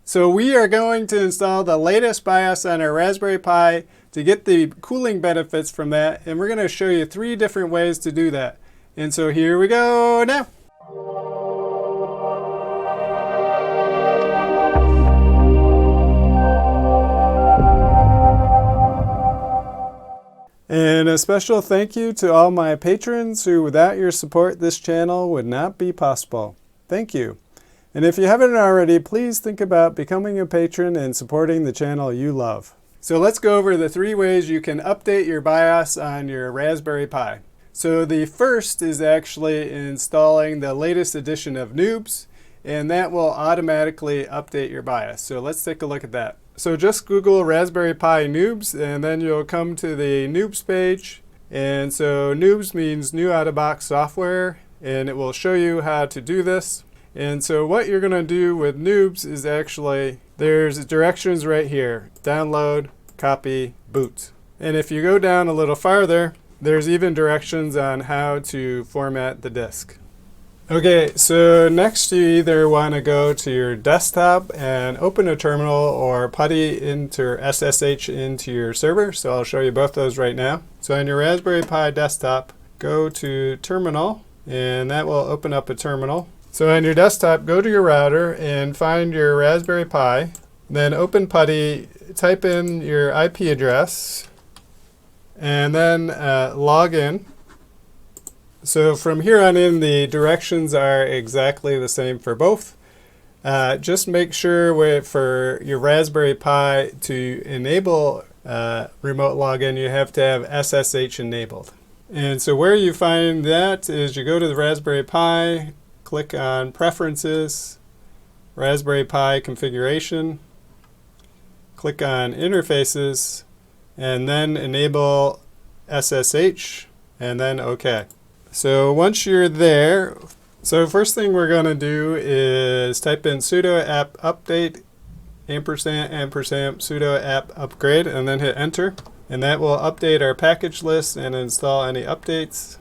So we are going to install the latest BIOS on our Raspberry Pi to get the cooling benefits from that, and we're going to show you 3 different ways to do that. And so here we go now. And a special thank you to all my patrons who, without your support, this channel would not be possible. Thank you. And if you haven't already, please think about becoming a patron and supporting the channel you love. So let's go over the 3 ways you can update your BIOS on your Raspberry Pi. So the first is actually installing the latest edition of Noobs, and that will automatically update your BIOS. So let's take a look at that. So just Google Raspberry Pi Noobs, and then you'll come to the Noobs page. And so Noobs means new out-of-box software, and it will show you how to do this. And so what you're going to do with Noobs is actually, there's directions right here. Download, copy, boot. And if you go down a little farther, there's even directions on how to format the disk. Okay, so next you either want to go to your desktop and open a terminal or PuTTY into SSH into your server. So I'll show you both those right now. So on your Raspberry Pi desktop, go to terminal, and that will open up a terminal. So on your desktop, go to your router and find your Raspberry Pi. Then open PuTTY, type in your IP address, and then log in. So from here on in, the directions are exactly the same for both. Just make sure for your Raspberry Pi to enable remote login, you have to have SSH enabled. And so where you find that is you go to the Raspberry Pi, click on Preferences, Raspberry Pi Configuration, click on Interfaces, and then enable SSH, and then OK. So once you're there, so first thing we're going to do is type in sudo apt update ampersand sudo apt upgrade, and then hit enter. And that will update our package list and install any updates.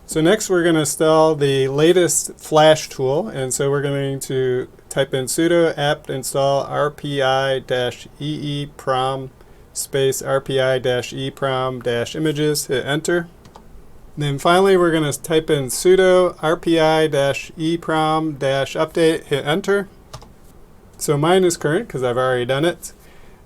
So next we're going to install the latest Flash tool, and so we're going to type in sudo apt install rpi-eeprom space rpi-eeprom-images, hit enter. And then finally we're going to type in sudo rpi-eeprom-update, hit enter. So mine is current because I've already done it.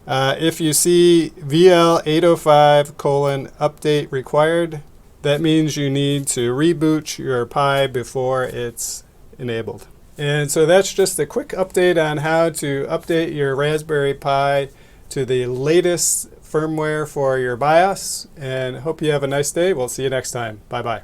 If you see VL805:update required, that means you need to reboot your Pi before it's enabled. And so that's just a quick update on how to update your Raspberry Pi to the latest firmware for your BIOS. And hope you have a nice day. We'll see you next time. Bye-bye.